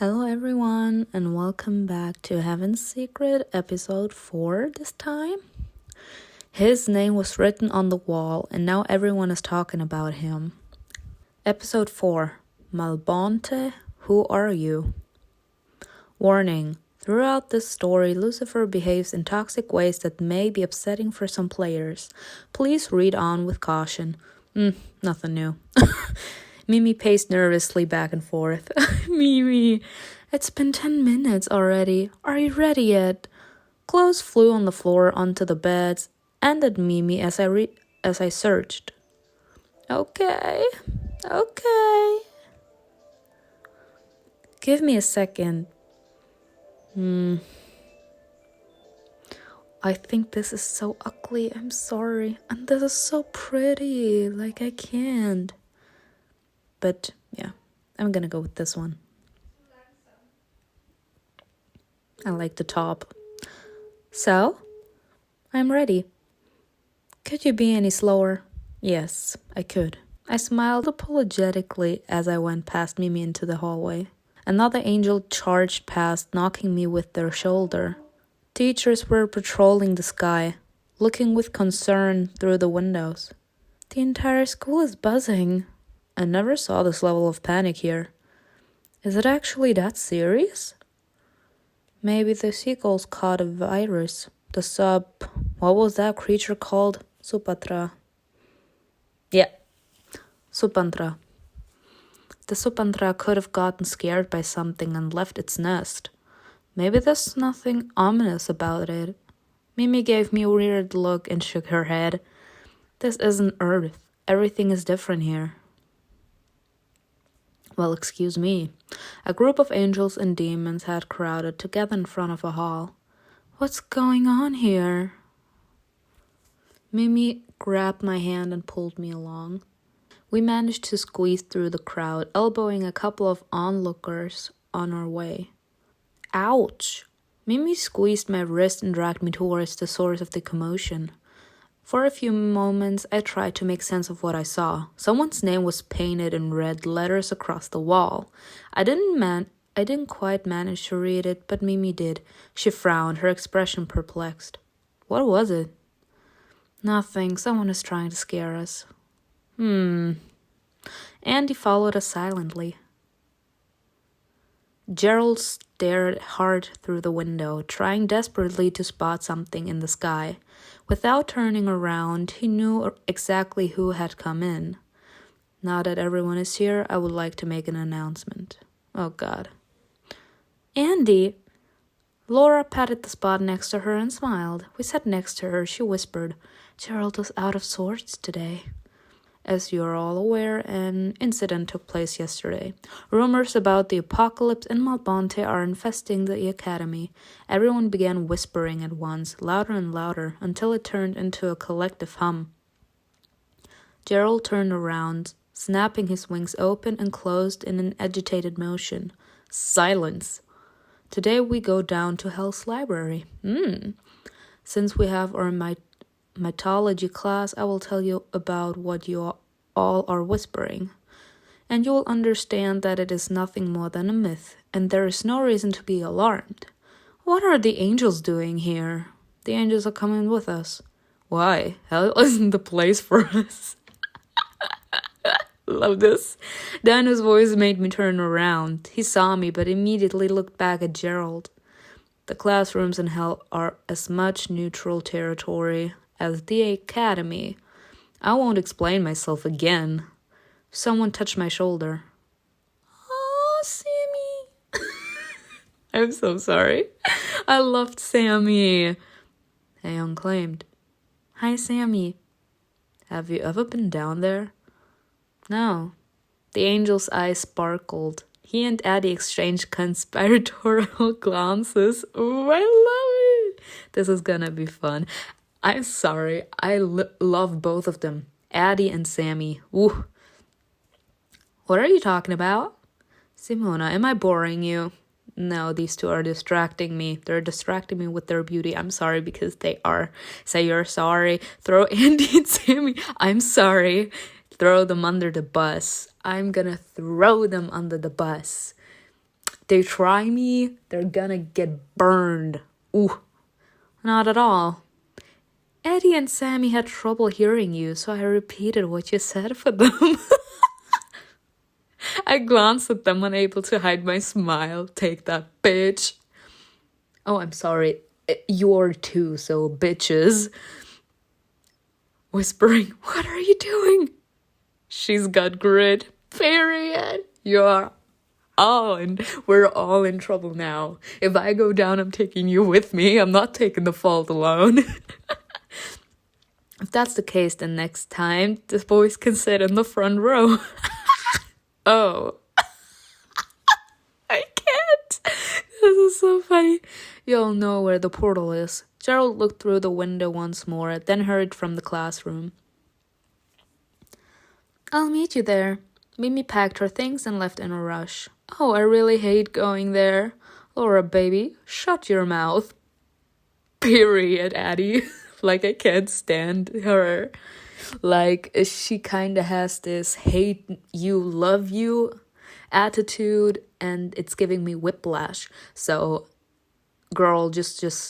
Hello everyone and welcome back to Heaven's Secret episode 4 this time. His name was written on the wall and now everyone is talking about him. Episode 4. Malbonte, who are you? Warning. Throughout this story, Lucifer behaves in toxic ways that may be upsetting for some players. Please read on with caution. Nothing new. Mimi paced nervously back and forth. Mimi, it's been 10 minutes already. Are you ready yet? Clothes flew on the floor onto the beds and at Mimi as I searched. Okay. Give me a second. I think this is so ugly. I'm sorry. And this is so pretty. Like, I can't. But, yeah, I'm gonna go with this one. I like the top. So, I'm ready. Could you be any slower? Yes, I could. I smiled apologetically as I went past Mimi into the hallway. Another angel charged past, knocking me with their shoulder. Teachers were patrolling the sky, looking with concern through the windows. The entire school is buzzing. I never saw this level of panic here. Is it actually that serious? Maybe the seagulls caught a virus. What was that creature called? Supatra. Yeah, Supatra. The Supatra could have gotten scared by something and left its nest. Maybe there's nothing ominous about it. Mimi gave me a weird look and shook her head. This isn't Earth. Everything is different here. Well, excuse me. A group of angels and demons had crowded together in front of a hall. What's going on here? Mimi grabbed my hand and pulled me along. We managed to squeeze through the crowd, elbowing a couple of onlookers on our way. Ouch! Mimi squeezed my wrist and dragged me towards the source of the commotion. For a few moments, I tried to make sense of what I saw. Someone's name was painted in red letters across the wall. I didn't quite manage to read it, but Mimi did. She frowned, her expression perplexed. What was it? Nothing. Someone is trying to scare us. Andy followed us silently. Gerald stared hard through the window, trying desperately to spot something in the sky. Without turning around, he knew exactly who had come in. Now that everyone is here, I would like to make an announcement. Oh, God. Andy! Laura patted the spot next to her and smiled. We sat next to her. She whispered, Gerald was out of sorts today. As you are all aware, an incident took place yesterday. Rumors about the apocalypse and Malbonte are infesting the academy. Everyone began whispering at once, louder and louder, until it turned into a collective hum. Gerald turned around, snapping his wings open and closed in an agitated motion. Silence! Today we go down to Hell's Library. Since we have our Mythology class, I will tell you about what you all are whispering. And you will understand that it is nothing more than a myth, and there is no reason to be alarmed. What are the angels doing here? The angels are coming with us. Why? Hell isn't the place for us. Love this. Dino's voice made me turn around. He saw me, but immediately looked back at Gerald. The classrooms in hell are as much neutral territory as the academy. I won't explain myself again. Someone touched my shoulder. Oh, Sammy. I'm so sorry. I loved Sammy. Aeon claimed. Hi, Sammy. Have you ever been down there? No. The angel's eyes sparkled. He and Addie exchanged conspiratorial glances. Oh, I love it. This is gonna be fun. I'm sorry, I love both of them, Addie and Sammy. Ooh. What are you talking about? Simona, am I boring you? No, these two are distracting me. They're distracting me with their beauty. I'm sorry because they are. Say you're sorry. Throw Andy and Sammy. I'm sorry. Throw them under the bus. I'm gonna throw them under the bus. they try me, they're gonna get burned. Ooh, not at all. Eddie and Sammy had trouble hearing you, so I repeated what you said for them. I glanced at them, unable to hide my smile. Take that, bitch. Oh, I'm sorry. You're too, so bitches. Whispering, what are you doing? She's got grit. Period. We're all in trouble now. If I go down, I'm taking you with me. I'm not taking the fault alone. If that's the case, then next time, the boys can sit in the front row. Oh. I can't. This is so funny. You'll know where the portal is. Gerald looked through the window once more, then hurried from the classroom. I'll meet you there. Mimi packed her things and left in a rush. Oh, I really hate going there. Laura, baby, shut your mouth. Period, Addie. Like, I can't stand her. Like, she kind of has this hate you, love you attitude, and it's giving me whiplash. So, girl, just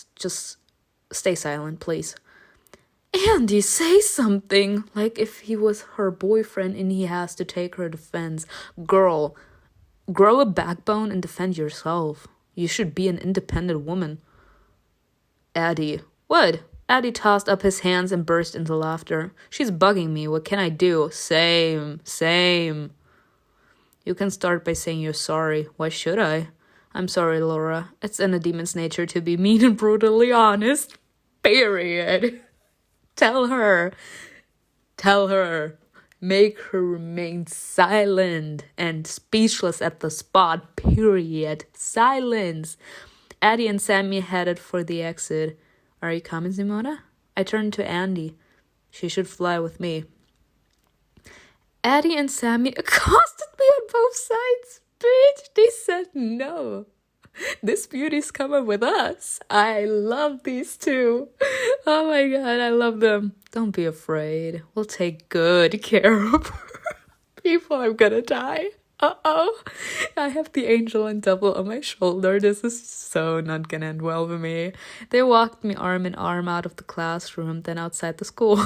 stay silent, please. Andy, say something. Like if he was her boyfriend and he has to take her defense. Girl, grow a backbone and defend yourself. You should be an independent woman. Addie. What? Addie tossed up his hands and burst into laughter. She's bugging me. What can I do? Same. You can start by saying you're sorry. Why should I? I'm sorry, Laura. It's in a demon's nature to be mean and brutally honest. Period. Tell her. Make her remain silent and speechless at the spot. Period. Silence. Addie and Sammy headed for the exit. Are you coming, Simona? I turned to Andy. She should fly with me. Addie and Sammy accosted me on both sides. Bitch, they said no. This beauty's coming with us. I love these two. Oh my god, I love them. Don't be afraid. We'll take good care of her. Before I'm gonna die. Uh-oh. I have the angel and devil on my shoulder. This is so not gonna end well for me. They walked me arm in arm out of the classroom, then outside the school.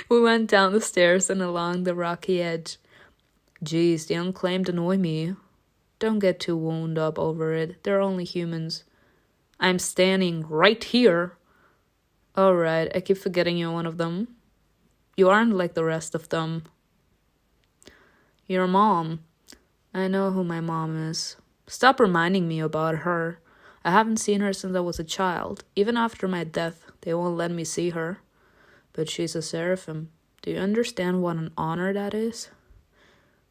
We went down the stairs and along the rocky edge. Geez, the unclaimed annoy me. Don't get too wound up over it. They're only humans. I'm standing right here. Alright, I keep forgetting you're one of them. You aren't like the rest of them. Your mom. I know who my mom is. Stop reminding me about her. I haven't seen her since I was a child. Even after my death, they won't let me see her. But she's a seraphim. Do you understand what an honor that is?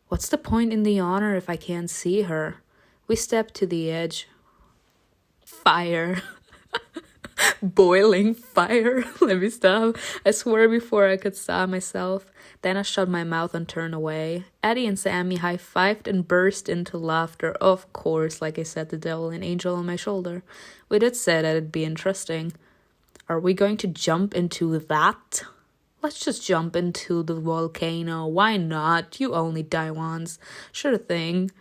What's the point in the honor if I can't see her? We stepped to the edge. Fire. Boiling fire. Let me stop. I swore before I could stop myself. Then I shut my mouth and turned away. Addie and Sammy high-fived and burst into laughter. Of course, like I said, the devil and angel on my shoulder. We did say that it'd be interesting. Are we going to jump into that? Let's just jump into the volcano. Why not? You only die once. Sure thing.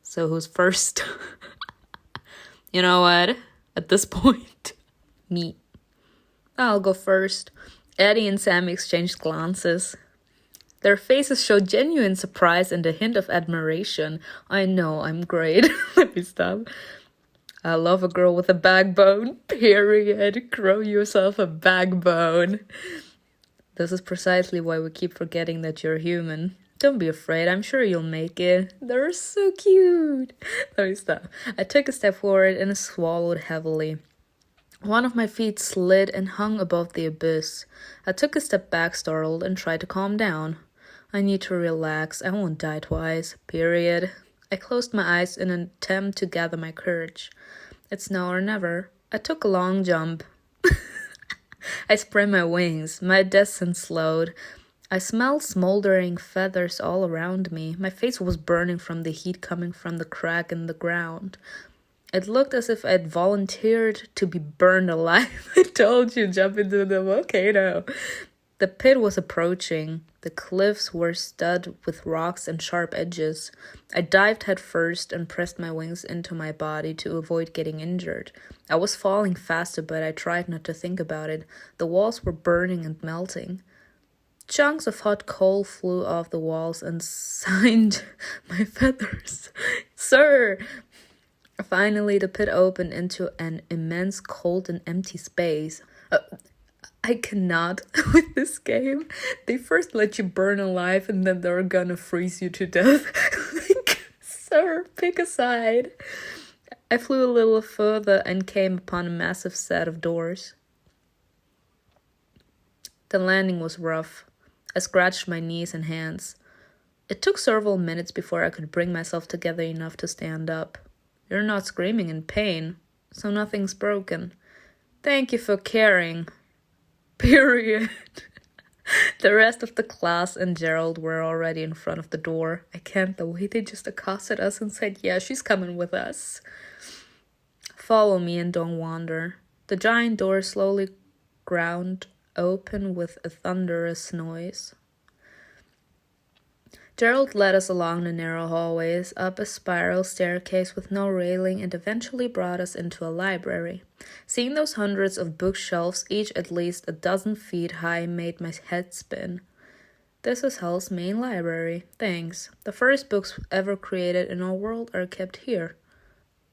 So who's first? You know what? At this point, me. I'll go first. Eddie and Sammy exchanged glances. Their faces showed genuine surprise and a hint of admiration. I know, I'm great. Let me stop. I love a girl with a backbone. Period. Grow yourself a backbone. This is precisely why we keep forgetting that you're human. Don't be afraid, I'm sure you'll make it. They're so cute. Let me stop. I took a step forward and swallowed heavily. One of my feet slid and hung above the abyss. I took a step back, startled, and tried to calm down. I need to relax. I won't die twice. Period. I closed my eyes in an attempt to gather my courage. It's now or never. I took a long jump. I spread my wings. My descent slowed. I smelled smoldering feathers all around me. My face was burning from the heat coming from the crack in the ground. It looked as if I'd volunteered to be burned alive. I told you, jump into the volcano. The pit was approaching. The cliffs were studded with rocks and sharp edges. I dived headfirst and pressed my wings into my body to avoid getting injured. I was falling faster, but I tried not to think about it. The walls were burning and melting. Chunks of hot coal flew off the walls and signed my feathers. Sir! Finally, the pit opened into an immense, cold, and empty space. I cannot with this game. They first let you burn alive and then they're gonna freeze you to death. Like, sir, pick a side. I flew a little further and came upon a massive set of doors. The landing was rough. I scratched my knees and hands. It took several minutes before I could bring myself together enough to stand up. You're not screaming in pain, so nothing's broken. Thank you for caring. Period. The rest of the class and Gerald were already in front of the door. I can't the way they just accosted us and said, yeah, she's coming with us. Follow me and don't wander. The giant door slowly ground open with a thunderous noise. Gerald led us along the narrow hallways, up a spiral staircase with no railing, and eventually brought us into a library. Seeing those hundreds of bookshelves, each at least a dozen feet high, made my head spin. This is Hell's main library. Thanks. The first books ever created in our world are kept here.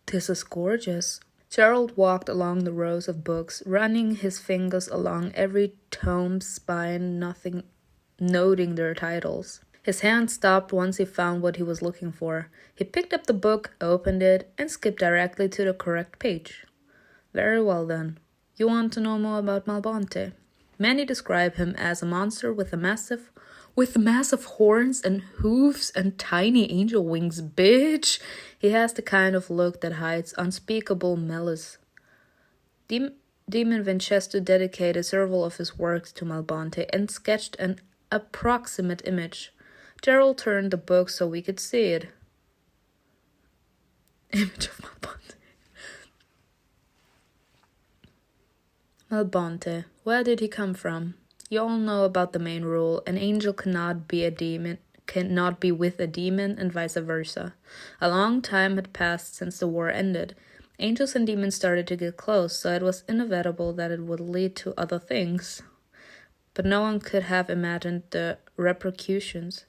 This is gorgeous. Gerald walked along the rows of books, running his fingers along every tome's spine, noting their titles. His hand stopped once he found what he was looking for. He picked up the book, opened it, and skipped directly to the correct page. Very well then. You want to know more about Malbonte? Many describe him as a monster with massive horns and hooves and tiny angel wings, bitch. He has the kind of look that hides unspeakable malice. Demon Winchester dedicated several of his works to Malbonte and sketched an approximate image. Gerald turned the book so we could see it. Image of Malbonte. Malbonte. Where did he come from? You all know about the main rule. An angel cannot be with a demon, and vice versa. A long time had passed since the war ended. Angels and demons started to get close, so it was inevitable that it would lead to other things. But no one could have imagined the repercussions.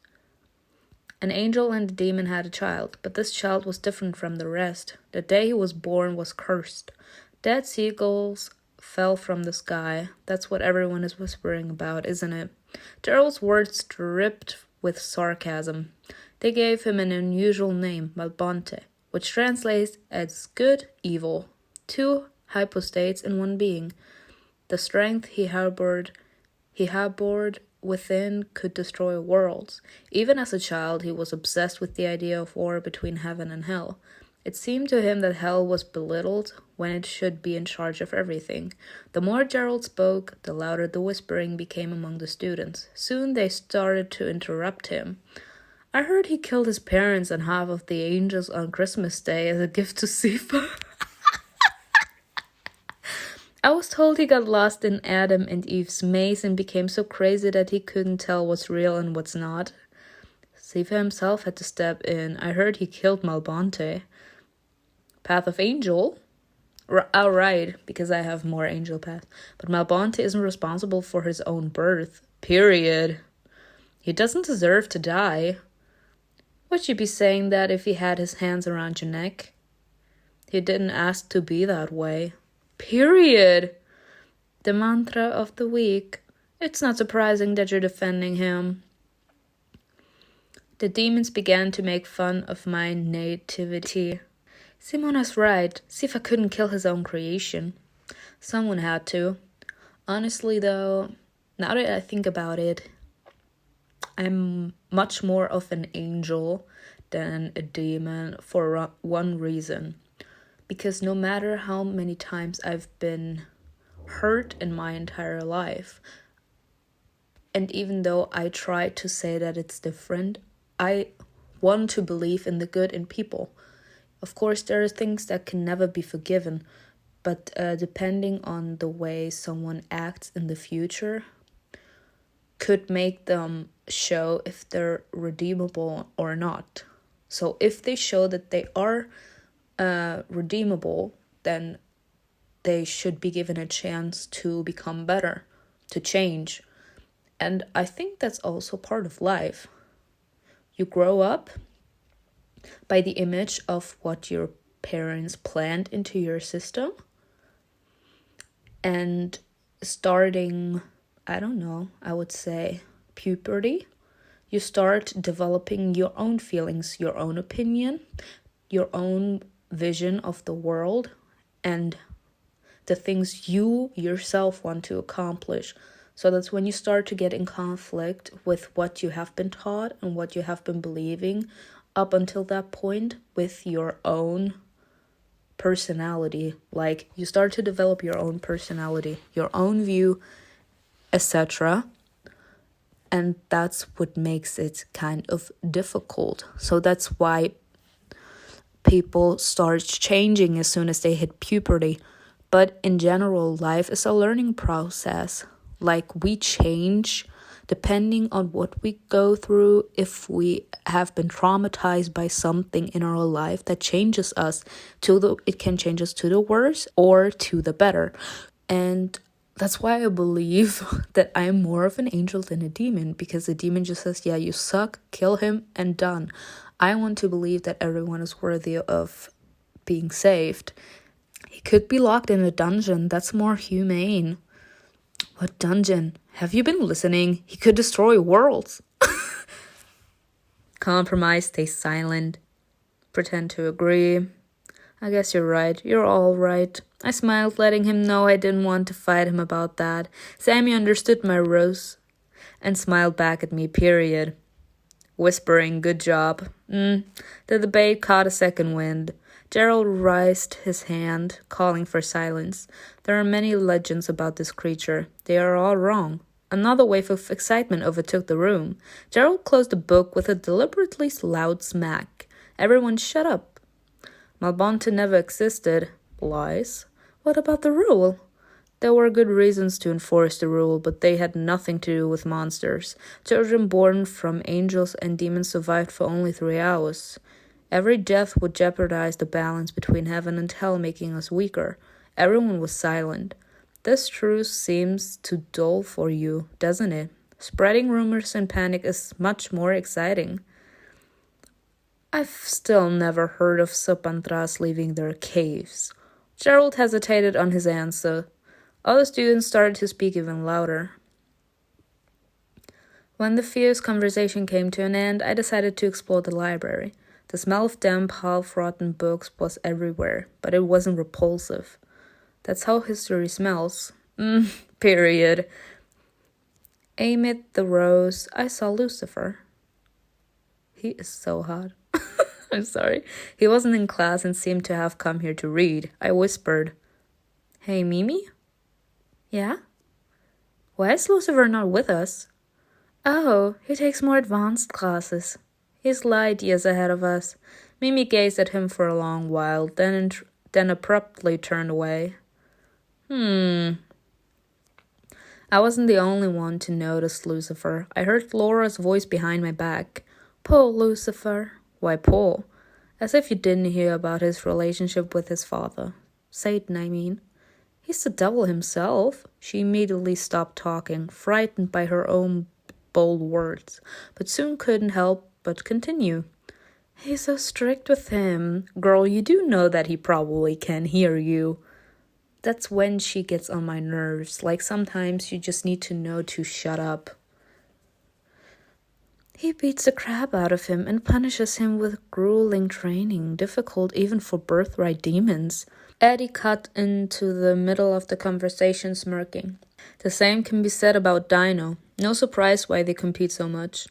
An angel and a demon had a child, but this child was different from the rest. The day he was born was cursed. Dead seagulls fell from the sky. That's what everyone is whispering about, isn't it? Gerald's words dripped with sarcasm. They gave him an unusual name, Malbonte, which translates as good, evil. Two hypostates in one being. The strength he harbored within could destroy worlds. Even as a child, he was obsessed with the idea of war between heaven and hell. It seemed to him that hell was belittled when it should be in charge of everything. The more Gerald spoke, the louder the whispering became among the students. Soon they started to interrupt him. I heard he killed his parents and half of the angels on Christmas Day as a gift to Lucifer. I was told he got lost in Adam and Eve's maze and became so crazy that he couldn't tell what's real and what's not. Lucifer himself had to step in. I heard he killed Malbonte. Path of Angel? Right, because I have more angel paths. But Malbonte isn't responsible for his own birth. Period. He doesn't deserve to die. Would you be saying that if he had his hands around your neck? He didn't ask to be that way. Period. The mantra of the week. It's not surprising that you're defending him. The demons began to make fun of my nativity. Simona's right. Lucifer couldn't kill his own creation. Someone had to. Honestly, though, now that I think about it, I'm much more of an angel than a demon for one reason. Because no matter how many times I've been hurt in my entire life, and even though I try to say that it's different, I want to believe in the good in people. Of course, there are things that can never be forgiven, but depending on the way someone acts in the future, could make them show if they're redeemable or not. So if they show that they are redeemable, then they should be given a chance to become better, to change. And I think that's also part of life. You grow up by the image of what your parents planned into your system. And starting, I don't know, I would say puberty, you start developing your own feelings, your own opinion, your own vision of the world, and the things you yourself want to accomplish. So that's when you start to get in conflict with what you have been taught and what you have been believing up until that point with your own personality. Like, you start to develop your own personality, your own view, etc. And that's what makes it kind of difficult. So that's why people start changing as soon as they hit puberty. But in general, life is a learning process. Like, we change depending on what we go through. If we have been traumatized by something in our life that changes us it can change us to the worse or to the better. And that's why I believe that I'm more of an angel than a demon, because the demon just says, yeah, you suck, kill him, and done. I want to believe that everyone is worthy of being saved. He could be locked in a dungeon. That's more humane. What dungeon? Have you been listening? He could destroy worlds. Compromise, stay silent. Pretend to agree. I guess you're right. You're all right. I smiled, letting him know I didn't want to fight him about that. Sammy understood my rose and smiled back at me, period. Whispering, good job. The debate caught a second wind. Gerald raised his hand, calling for silence. There are many legends about this creature. They are all wrong. Another wave of excitement overtook the room. Gerald closed the book with a deliberately loud smack. Everyone shut up. Malbonte never existed. Lies. What about the rule? There were good reasons to enforce the rule, but they had nothing to do with monsters. Children born from angels and demons survived for only 3 hours. Every death would jeopardize the balance between heaven and hell, making us weaker. Everyone was silent. This truth seems too dull for you, doesn't it? Spreading rumors and panic is much more exciting. I've still never heard of Supantras leaving their caves. Gerald hesitated on his answer. Other students started to speak even louder. When the fierce conversation came to an end, I decided to explore the library. The smell of damp, half-rotten books was everywhere, but it wasn't repulsive. That's how history smells. Period. Amid the rows, I saw Lucifer. He is so hot. I'm sorry. He wasn't in class and seemed to have come here to read. I whispered, "Hey, Mimi?" "Yeah?" "Why is Lucifer not with us?" "Oh, he takes more advanced classes. He's light years ahead of us." Mimi gazed at him for a long while, then abruptly turned away. I wasn't the only one to notice Lucifer. I heard Laura's voice behind my back. "Poor Lucifer." "Why poor?" "As if you didn't hear about his relationship with his father. Satan, I mean." "He's the devil himself." She immediately stopped talking, frightened by her own bold words, but soon couldn't help but continue. "He's so strict with him. Girl, you do know that he probably can hear you." That's when she gets on my nerves. Like, sometimes you just need to know to shut up. "He beats the crap out of him and punishes him with grueling training, difficult even for birthright demons." Eddie cut into the middle of the conversation, smirking. "The same can be said about Dino. No surprise why they compete so much."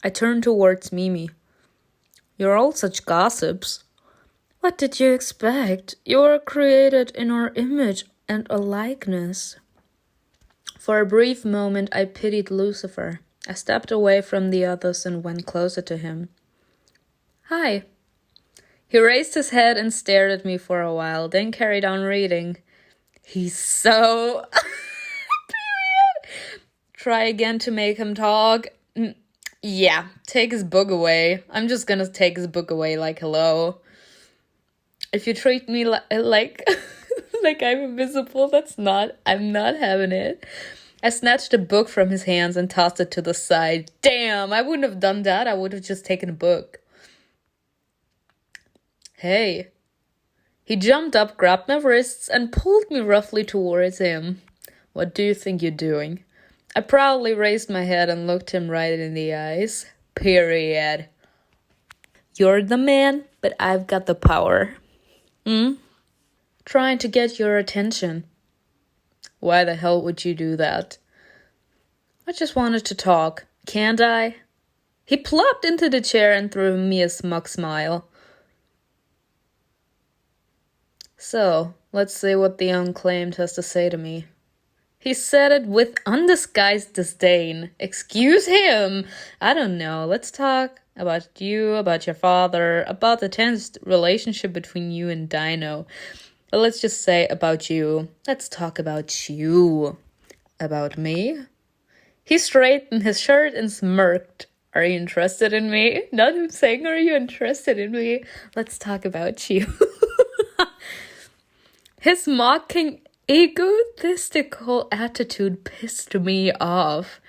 I turned towards Mimi. "You're all such gossips." "What did you expect? You are created in our image and a likeness." For a brief moment, I pitied Lucifer. I stepped away from the others and went closer to him. "Hi." He raised his head and stared at me for a while, then carried on reading. He's so... Try again to make him talk. Yeah, take his book away. I'm just gonna take his book away, like, hello. If you treat me like like I'm invisible, I'm not having it. I snatched a book from his hands and tossed it to the side. Damn, I wouldn't have done that. I would have just taken a book. Hey. He jumped up, grabbed my wrists, and pulled me roughly towards him. What do you think you're doing? I proudly raised my head and looked him right in the eyes. Period. You're the man, but I've got the power. Trying to get your attention. Why the hell would you do that? I just wanted to talk. Can't I? He plopped into the chair and threw me a smug smile. So, let's see what the unclaimed has to say to me. He said it with undisguised disdain. Excuse him. I don't know. Let's talk about you, about your father, about the tense relationship between you and Dino. But let's just say about you. Let's talk about you. About me? He straightened his shirt and smirked. Are you interested in me? Not him saying, are you interested in me? Let's talk about you. His mocking, egotistical attitude pissed me off.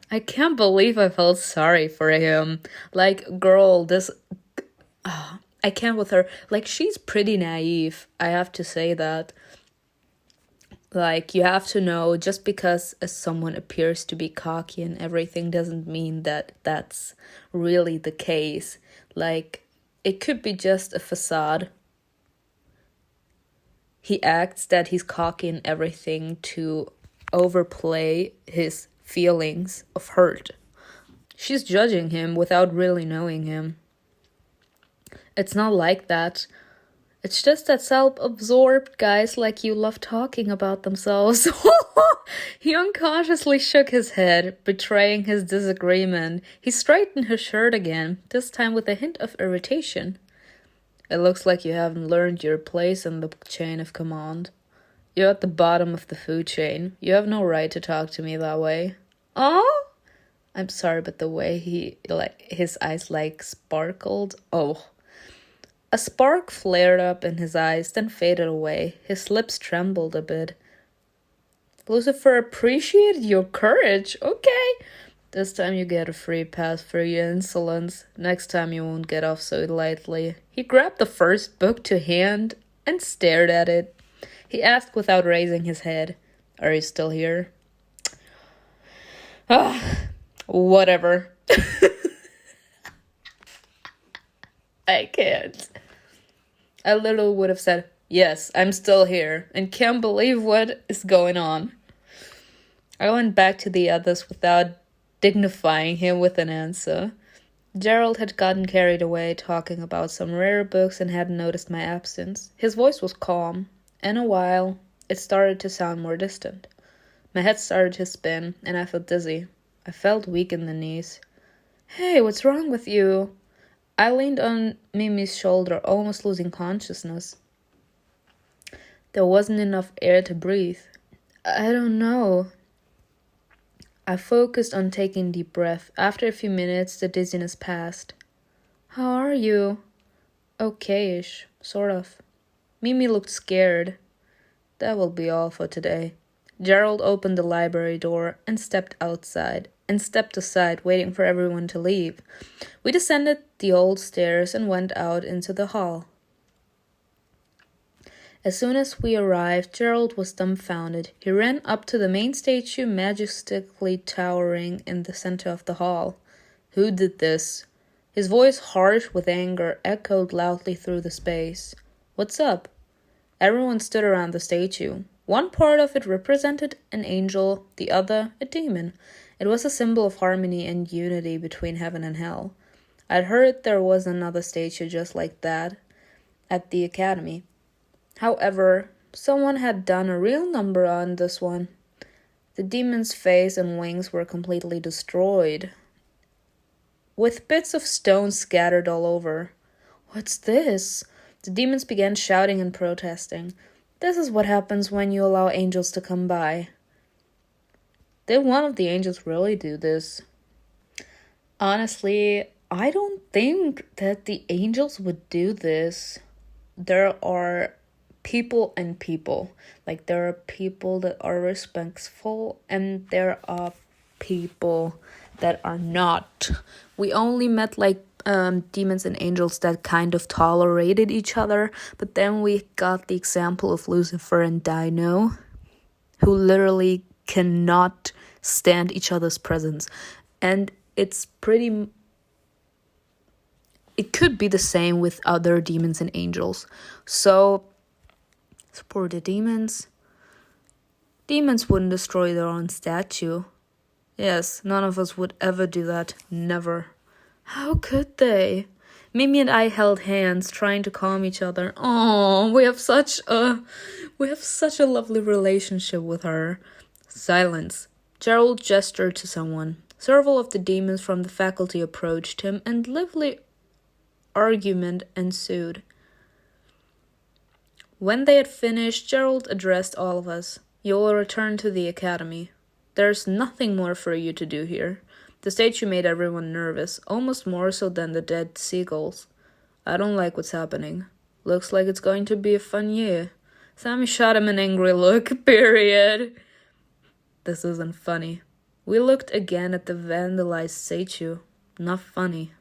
I can't believe I felt sorry for him. Like, girl, I can't with her. Like, she's pretty naive. I have to say that. Like, you have to know, just because someone appears to be cocky and everything doesn't mean that that's really the case. Like, it could be just a facade. He acts that he's cocky and everything to overplay his feelings of hurt. She's judging him without really knowing him. It's not like that. It's just that self-absorbed guys like you love talking about themselves. He unconsciously shook his head, betraying his disagreement. He straightened his shirt again, this time with a hint of irritation. It looks like you haven't learned your place in the chain of command. You're at the bottom of the food chain. You have no right to talk to me that way. Oh? I'm sorry, but the way his eyes sparkled. Oh. A spark flared up in his eyes, then faded away. His lips trembled a bit. Lucifer appreciated your courage. Okay. This time you get a free pass for your insolence. Next time you won't get off so lightly. He grabbed the first book to hand and stared at it. He asked without raising his head, Are you still here? Whatever. I can't. I literally would have said, yes, I'm still here, and can't believe what is going on. I went back to the others without dignifying him with an answer. Gerald had gotten carried away talking about some rare books and hadn't noticed my absence. His voice was calm. In a while, it started to sound more distant. My head started to spin, and I felt dizzy. I felt weak in the knees. Hey, what's wrong with you? I leaned on Mimi's shoulder, almost losing consciousness. There wasn't enough air to breathe. I don't know. I focused on taking a deep breath. After a few minutes, the dizziness passed. How are you? Okay-ish, sort of. Mimi looked scared. That will be all for today. Gerald opened the library door and stepped aside, waiting for everyone to leave. We descended the old stairs and went out into the hall. As soon as we arrived, Gerald was dumbfounded. He ran up to the main statue, majestically towering in the center of the hall. Who did this? His voice, harsh with anger, echoed loudly through the space. What's up? Everyone stood around the statue. One part of it represented an angel, the other a demon. It was a symbol of harmony and unity between heaven and hell. I'd heard there was another statue just like that at the academy. However, someone had done a real number on this one. The demon's face and wings were completely destroyed, with bits of stone scattered all over. What's this? The demons began shouting and protesting. This is what happens when you allow angels to come by. Did one of the angels really do this? Honestly, I don't think that the angels would do this. There are people and people. Like, there are people that are respectful and there are people that are not. We only met like demons and angels that kind of tolerated each other, but then we got the example of Lucifer and Dino, who literally cannot stand each other's presence. And it could be the same with other demons and angels. So, support the demons. Demons wouldn't destroy their own statue. Yes, none of us would ever do that. Never. How could they? Mimi and I held hands, trying to calm each other. Oh, we have such a lovely relationship with her. Silence. Gerald gestured to someone. Several of the demons from the faculty approached him, and lively argument ensued. When they had finished, Gerald addressed all of us. You will return to the academy. There's nothing more for you to do here. The statue made everyone nervous, almost more so than the dead seagulls. I don't like what's happening. Looks like it's going to be a fun year. Sammy shot him an angry look, period. This isn't funny. We looked again at the vandalized statue. Not funny.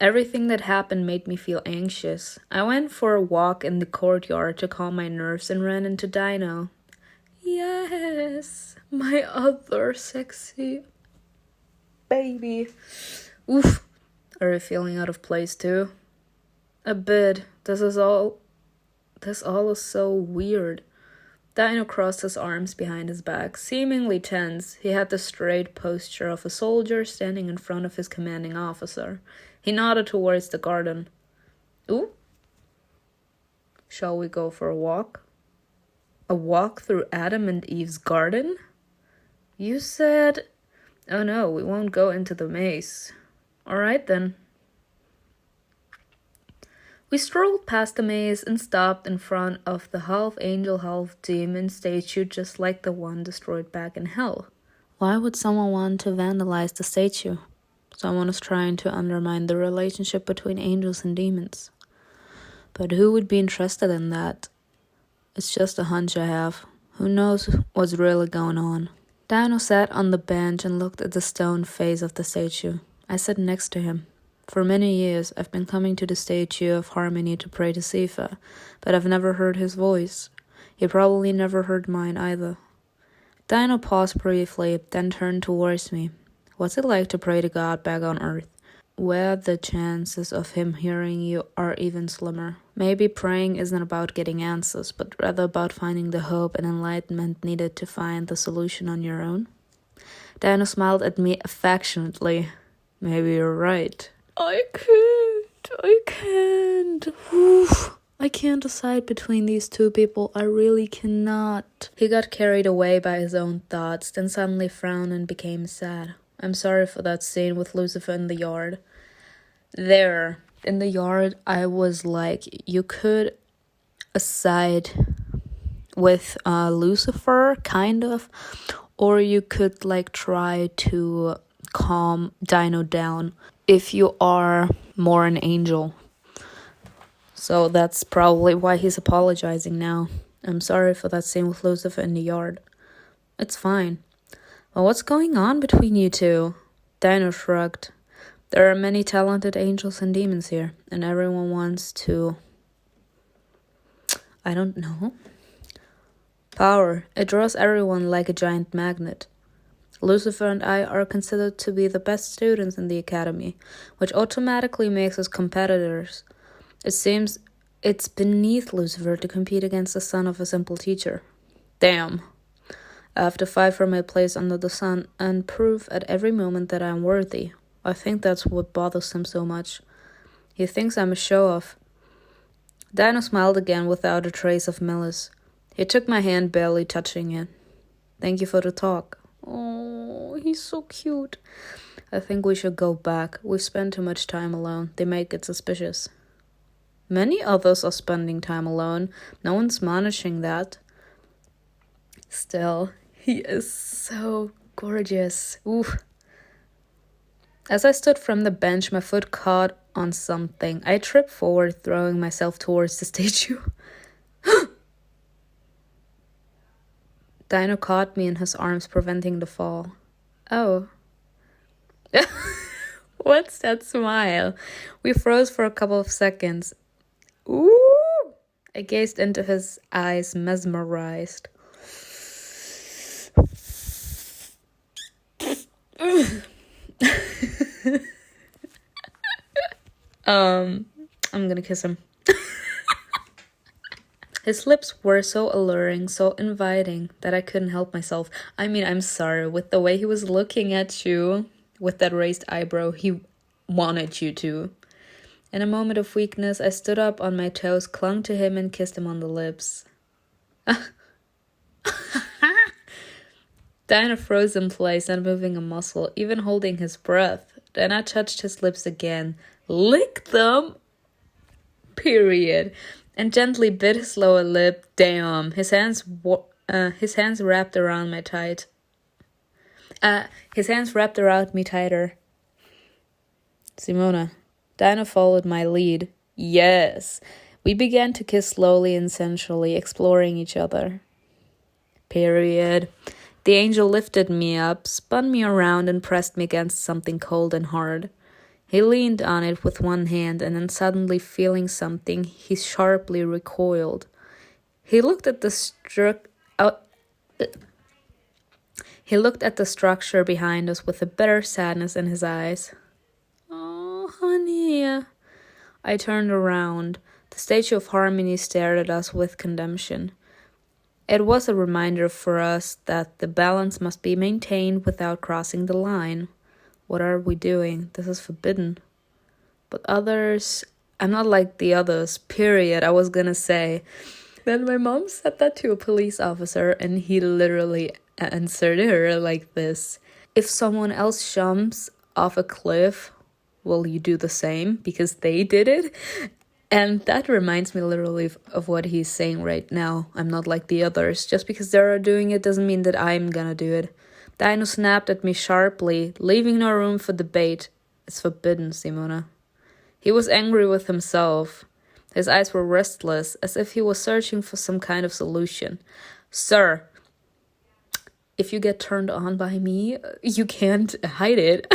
Everything that happened made me feel anxious. I went for a walk in the courtyard to calm my nerves and ran into Dino. Yes, my other sexy baby. Oof. Are you feeling out of place too? A bit. This all is so weird. Dino crossed his arms behind his back, seemingly tense. He had the straight posture of a soldier standing in front of his commanding officer. He nodded towards the garden. Ooh. Shall we go for a walk? A walk through Adam and Eve's garden? You said... Oh no, we won't go into the maze. Alright then. We strolled past the maze and stopped in front of the half-angel, half-demon statue just like the one destroyed back in hell. Why would someone want to vandalize the statue? Someone is trying to undermine the relationship between angels and demons. But who would be interested in that? It's just a hunch I have. Who knows what's really going on? Dino sat on the bench and looked at the stone face of the statue. I sat next to him. For many years, I've been coming to the statue of Harmony to pray to Sifa, but I've never heard his voice. He probably never heard mine either. Dino paused briefly, then turned towards me. What's it like to pray to God back on Earth, where the chances of him hearing you are even slimmer? Maybe praying isn't about getting answers, but rather about finding the hope and enlightenment needed to find the solution on your own? Dino smiled at me affectionately. Maybe you're right. I can't. Oof. I can't decide between these two people. I really cannot. He got carried away by his own thoughts, then suddenly frowned and became sad. I'm sorry for that scene with Lucifer in the yard. There, in the yard, I was like, you could side with Lucifer, kind of, or you could like try to calm Dino down if you are more an angel. So that's probably why he's apologizing now. I'm sorry for that scene with Lucifer in the yard. It's fine. Well, what's going on between you two? Dino shrugged. There are many talented angels and demons here, and everyone wants to... I don't know. Power. It draws everyone like a giant magnet. Lucifer and I are considered to be the best students in the academy, which automatically makes us competitors. It seems it's beneath Lucifer to compete against the son of a simple teacher. Damn. I have to fight for my place under the sun and prove at every moment that I'm worthy. I think that's what bothers him so much. He thinks I'm a show-off. Dino smiled again without a trace of malice. He took my hand, barely touching it. Thank you for the talk. Oh, he's so cute. I think we should go back. We've spent too much time alone. They might get suspicious. Many others are spending time alone. No one's monitoring that. Still, he is so Gorgeous. Ooh. As I stood from the bench, my foot caught on something. I tripped forward, throwing myself towards the statue. Dino caught me in his arms, preventing the fall. Oh. What's that smile? We froze for a couple of seconds. Ooh! I gazed into his eyes, mesmerized. I'm gonna kiss him. His lips were so alluring, so inviting, that I couldn't help myself. I mean, I'm sorry, with the way he was looking at you, with that raised eyebrow, he wanted you to. In a moment of weakness, I stood up on my toes, clung to him, and kissed him on the lips. Dino froze in place, not moving a muscle, even holding his breath. Then I touched his lips again, licked them, period, and gently bit his lower lip. Damn, his hands wrapped around me tight. His hands wrapped around me tighter. Simona. Dino followed my lead. Yes. We began to kiss slowly and sensually, exploring each other. Period. The angel lifted me up, spun me around, and pressed me against something cold and hard. He leaned on it with one hand, and then suddenly feeling something, he sharply recoiled. He looked at the structure behind us with a bitter sadness in his eyes. Oh, honey. I turned around. The statue of Harmony stared at us with condemnation. It was a reminder for us that the balance must be maintained without crossing the line. What are we doing? This is forbidden. But others, I'm not like the others, period. I was gonna say. Then my mom said that to a police officer, and he literally answered her like this. If someone else jumps off a cliff, will you do the same? Because they did it? And that reminds me literally of what he's saying right now. I'm not like the others. Just because they're doing it doesn't mean that I'm gonna do it. Dino snapped at me sharply, leaving no room for debate. It's forbidden, Simona. He was angry with himself. His eyes were restless, as if he was searching for some kind of solution. Sir, if you get turned on by me, you can't hide it.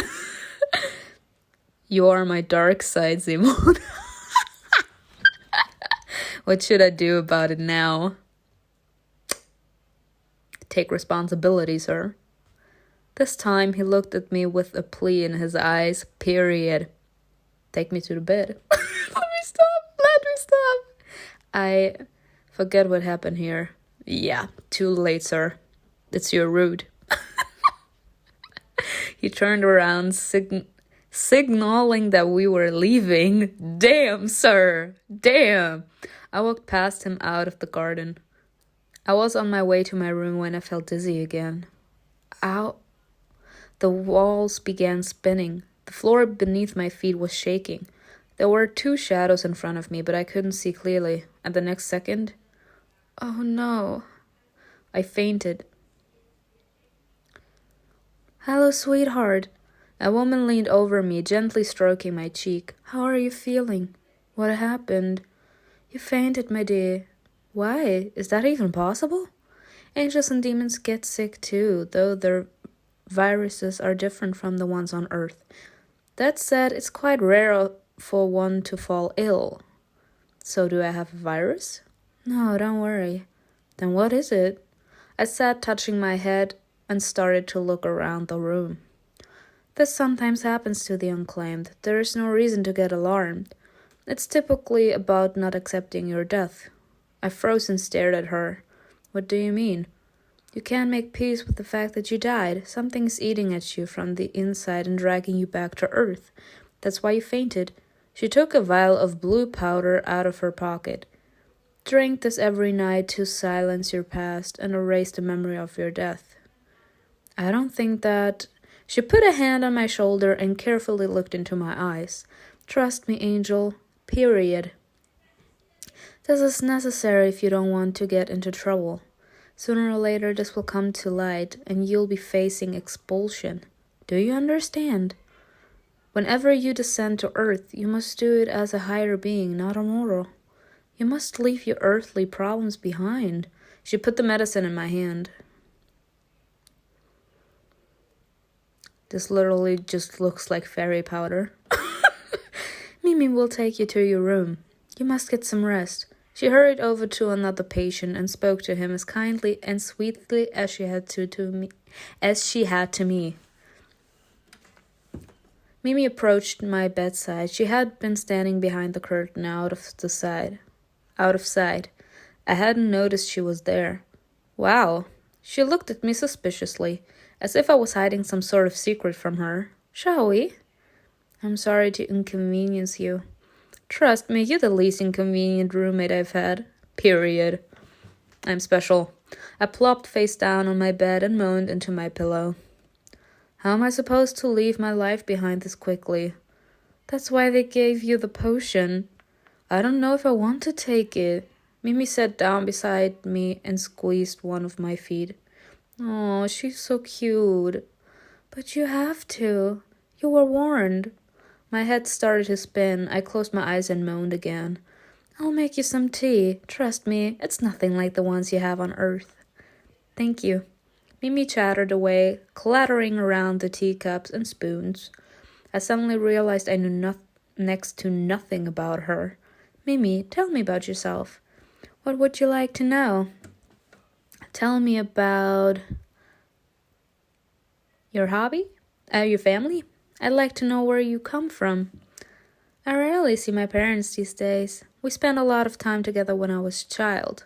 You are my dark side, Simona. What should I do about it now? Take responsibility, sir. This time he looked at me with a plea in his eyes, period. Take me to the bed. Let me stop. I forget what happened here. Yeah, too late, sir. It's your route. He turned around, signaling that we were leaving. Damn, sir. Damn. I walked past him out of the garden. I was on my way to my room when I felt dizzy again. Ow. The walls began spinning. The floor beneath my feet was shaking. There were two shadows in front of me, but I couldn't see clearly. And the next second, oh no, I fainted. Hello, sweetheart. A woman leaned over me, gently stroking my cheek. How are you feeling? What happened? You fainted, my dear. Why? Is that even possible? Angels and demons get sick too, though their viruses are different from the ones on Earth. That said, it's quite rare for one to fall ill. So do I have a virus? No, don't worry. Then what is it? I sat touching my head and started to look around the room. This sometimes happens to the unclaimed. There is no reason to get alarmed. It's typically about not accepting your death. I froze and stared at her. What do you mean? You can't make peace with the fact that you died. Something's eating at you from the inside and dragging you back to Earth. That's why you fainted. She took a vial of blue powder out of her pocket. Drink this every night to silence your past and erase the memory of your death. I don't think that... She put a hand on my shoulder and carefully looked into my eyes. Trust me, Angel. Period. This is necessary if you don't want to get into trouble. Sooner or later this will come to light, and you'll be facing expulsion. Do you understand? Whenever you descend to earth, you must do it as a higher being, not a mortal. You must leave your earthly problems behind. She put the medicine in my hand. This literally just looks like fairy powder. Mimi will take you to your room. You must get some rest. She hurried over to another patient and spoke to him as kindly and sweetly as she had to me. Mimi approached my bedside. She had been standing behind the curtain out of sight. I hadn't noticed she was there. Wow. She looked at me suspiciously, as if I was hiding some sort of secret from her. Shall we? I'm sorry to inconvenience you. Trust me, you're the least inconvenient roommate I've had. Period. I'm special. I plopped face down on my bed and moaned into my pillow. How am I supposed to leave my life behind this quickly? That's why they gave you the potion. I don't know if I want to take it. Mimi sat down beside me and squeezed one of my feet. Oh, she's so cute. But you have to. You were warned. My head started to spin. I closed my eyes and moaned again. I'll make you some tea. Trust me, it's nothing like the ones you have on Earth. Thank you. Mimi chattered away, clattering around the teacups and spoons. I suddenly realized I knew next to nothing about her. Mimi, tell me about yourself. What would you like to know? Tell me about your hobby? Your family? I'd like to know where you come from. I rarely see my parents these days. We spent a lot of time together when I was a child.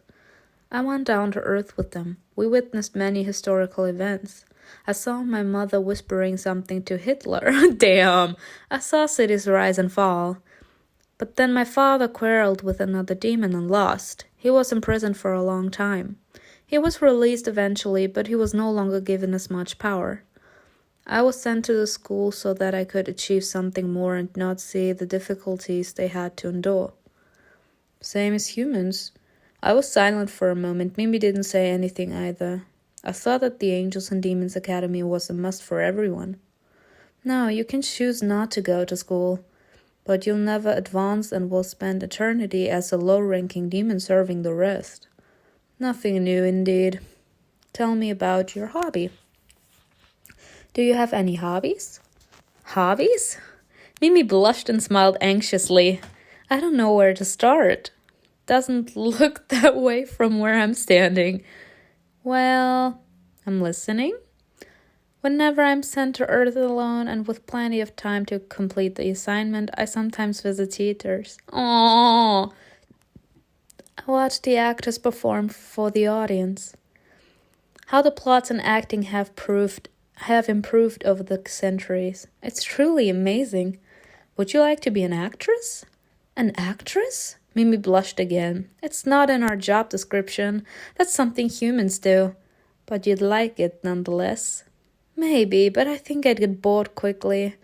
I went down to earth with them. We witnessed many historical events. I saw my mother whispering something to Hitler. Damn! I saw cities rise and fall. But then my father quarreled with another demon and lost. He was imprisoned for a long time. He was released eventually, but he was no longer given as much power. I was sent to the school so that I could achieve something more and not see the difficulties they had to endure. Same as humans. I was silent for a moment. Mimi didn't say anything either. I thought that the Angels and Demons Academy was a must for everyone. No, you can choose not to go to school, but you'll never advance and will spend eternity as a low-ranking demon serving the rest. Nothing new indeed. Tell me about your hobby. Do you have any hobbies? Hobbies? Mimi blushed and smiled anxiously. I don't know where to start. Doesn't look that way from where I'm standing. Well, I'm listening. Whenever I'm sent to Earth alone and with plenty of time to complete the assignment, I sometimes visit theaters. Aww. I watch the actors perform for the audience. How the plots and acting have improved over the centuries. It's truly amazing. Would you like to be an actress? An actress? Mimi blushed again. It's not in our job description. That's something humans do. But you'd like it nonetheless. Maybe, but I think I'd get bored quickly.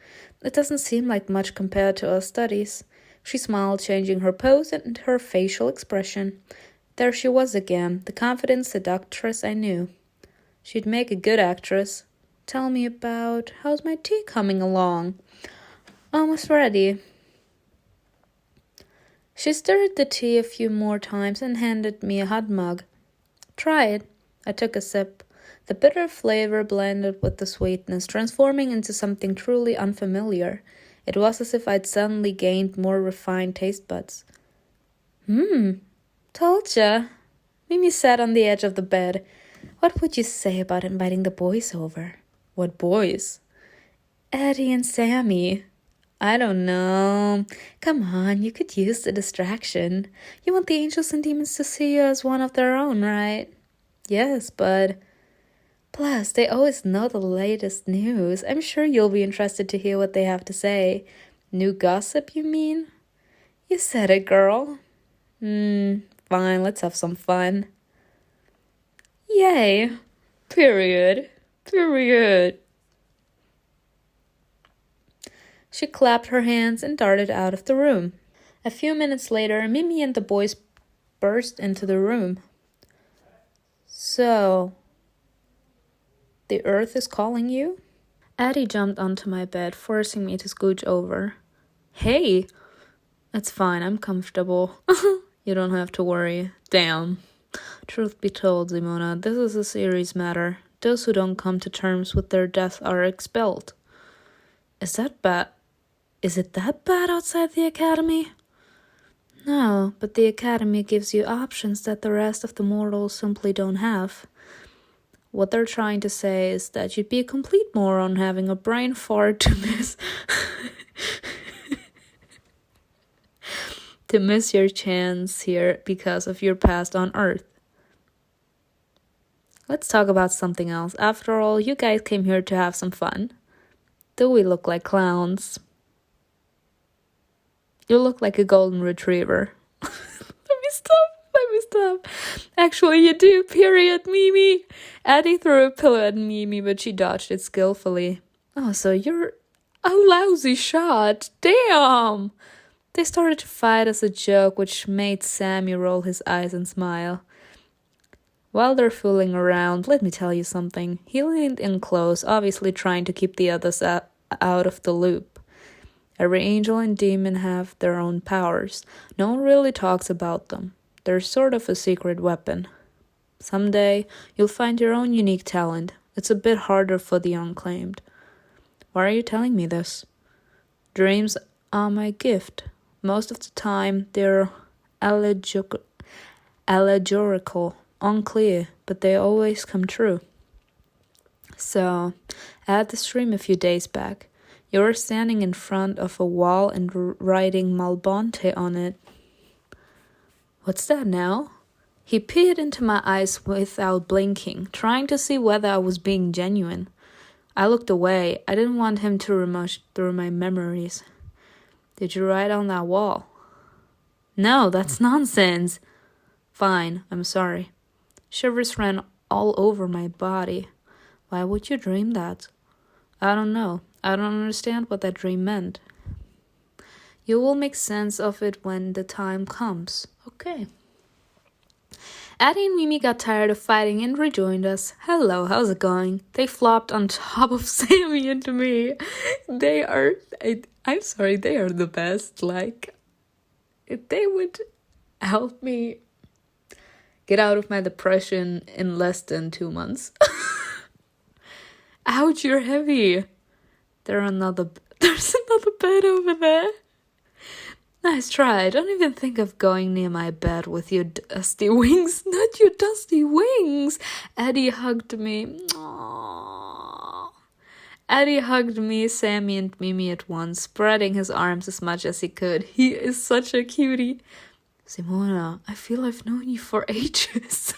It doesn't seem like much compared to our studies. She smiled, changing her pose and her facial expression. There she was again, the confident seductress I knew. She'd make a good actress. Tell me about how's my tea coming along? Almost ready. She stirred the tea a few more times and handed me a hot mug. Try it. I took a sip. The bitter flavor blended with the sweetness, transforming into something truly unfamiliar. It was as if I'd suddenly gained more refined taste buds. Told ya. Mimi sat on the edge of the bed. What would you say about inviting the boys over? What boys? Eddie and Sammy. I don't know. Come on, you could use the distraction. You want the angels and demons to see you as one of their own, right? Yes, but... Plus, they always know the latest news. I'm sure you'll be interested to hear what they have to say. New gossip, you mean? You said it, girl. Fine, let's have some fun. Yay. Period. She clapped her hands and darted out of the room. A few minutes later, Mimi and the boys burst into the room. So, the earth is calling you? Addie jumped onto my bed, forcing me to scooch over. Hey! It's fine, I'm comfortable. You don't have to worry. Damn. Truth be told, Simona, this is a serious matter. Those who don't come to terms with their death are expelled. Is that bad? Is it that bad outside the academy? No, but the academy gives you options that the rest of the mortals simply don't have. What they're trying to say is that you'd be a complete moron having a brain fart to miss to miss your chance here because of your past on Earth. Let's talk about something else. After all, you guys came here to have some fun. Do we look like clowns? You look like a golden retriever. Let me stop. Actually, you do, period, Mimi. Addie threw a pillow at Mimi, but she dodged it skillfully. Oh, so you're a lousy shot. Damn! They started to fight as a joke, which made Sammy roll his eyes and smile. While they're fooling around, let me tell you something. He leaned in close, obviously trying to keep the others out of the loop. Every angel and demon have their own powers. No one really talks about them. They're sort of a secret weapon. Someday, you'll find your own unique talent. It's a bit harder for the unclaimed. Why are you telling me this? Dreams are my gift. Most of the time, they're allegorical, unclear, but they always come true. So, I had this dream a few days back. You were standing in front of a wall and writing Malbonte on it. What's that now? He peered into my eyes without blinking, trying to see whether I was being genuine. I looked away. I didn't want him to rummage through my memories. Did you write on that wall? No, that's nonsense. Fine, I'm sorry. Shivers ran all over my body. Why would you dream that? I don't know. I don't understand what that dream meant. You will make sense of it when the time comes. Okay. Addie and Mimi got tired of fighting and rejoined us. Hello, how's it going? They flopped on top of Sammy and me. I'm sorry, they are the best. Like, they would help me get out of my depression in less than 2 months. Ouch, you're heavy. There's another bed over there. Nice try. Don't even think of going near my bed with your dusty wings. Not your dusty wings. Eddie hugged me. Aww. Eddie hugged me, Sammy, and Mimi at once, spreading his arms as much as he could. He is such a cutie. Simona, I feel I've known you for ages.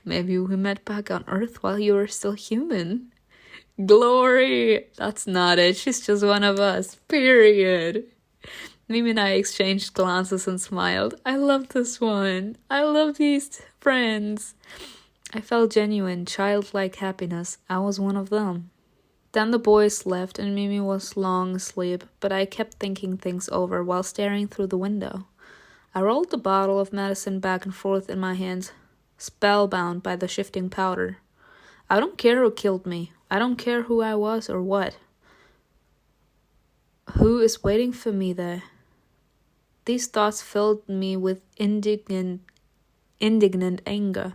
Maybe we met back on Earth while you were still human. Glory! That's not it. She's just one of us. Period. Mimi and I exchanged glances and smiled. I love this one. I love these friends. I felt genuine, childlike happiness. I was one of them. Then the boys left and Mimi was long asleep, but I kept thinking things over while staring through the window. I rolled the bottle of medicine back and forth in my hands, spellbound by the shifting powder. I don't care who killed me. I don't care who I was or what. Who is waiting for me there? These thoughts filled me with indignant anger.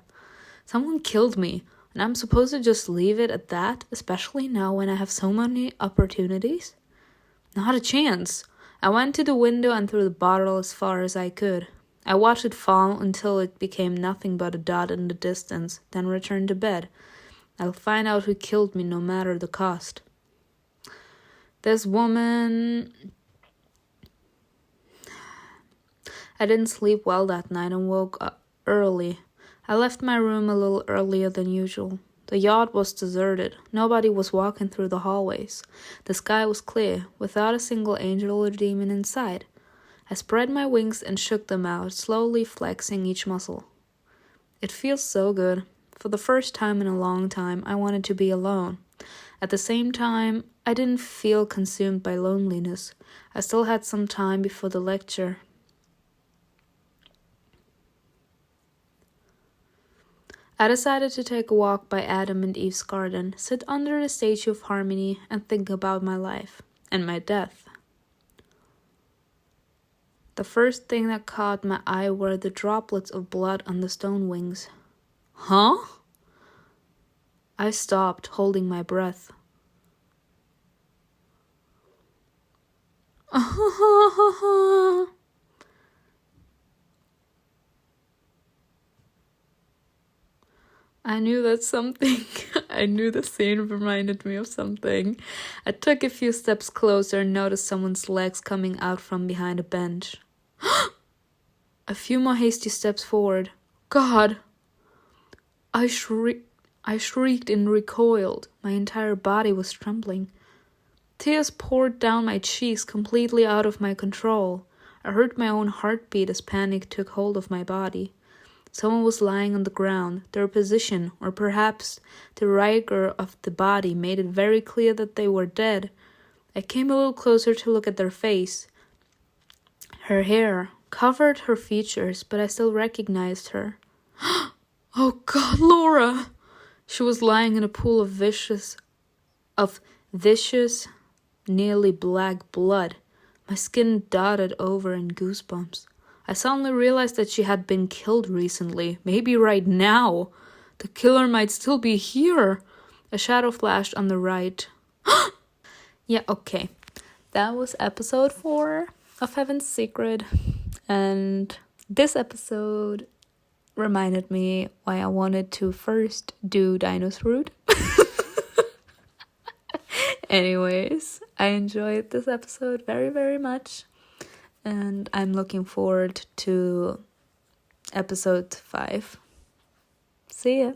Someone killed me, and I'm supposed to just leave it at that, especially now when I have so many opportunities? Not a chance. I went to the window and threw the bottle as far as I could. I watched it fall until it became nothing but a dot in the distance, then returned to bed. I'll find out who killed me no matter the cost. This woman... I didn't sleep well that night and woke up early. I left my room a little earlier than usual. The yacht was deserted. Nobody was walking through the hallways. The sky was clear, without a single angel or demon in sight. I spread my wings and shook them out, slowly flexing each muscle. It feels so good. For the first time in a long time, I wanted to be alone. At the same time, I didn't feel consumed by loneliness. I still had some time before the lecture. I decided to take a walk by Adam and Eve's garden, sit under the statue of Harmony, and think about my life and my death. The first thing that caught my eye were the droplets of blood on the stone wings. Huh? I stopped, holding my breath. I knew that something. I knew the scene reminded me of something. I took a few steps closer and noticed someone's legs coming out from behind a bench. A few more hasty steps forward. God! I shrieked and recoiled. My entire body was trembling. Tears poured down my cheeks, completely out of my control. I heard my own heartbeat as panic took hold of my body. Someone was lying on the ground. Their position, or perhaps the rigor of the body, made it very clear that they were dead. I came a little closer to look at their face. Her hair covered her features, but I still recognized her. Oh God, Laura! She was lying in a pool of vicious, nearly black blood. My skin dotted over in goosebumps. I suddenly realized that she had been killed recently, maybe right now. The killer might still be here. A shadow flashed on the right. Yeah, okay. That was episode 4 of Heaven's Secret. And this episode reminded me why I wanted to first do Dino's Route. Anyways, I enjoyed this episode very, very much. And I'm looking forward to episode 5. See ya.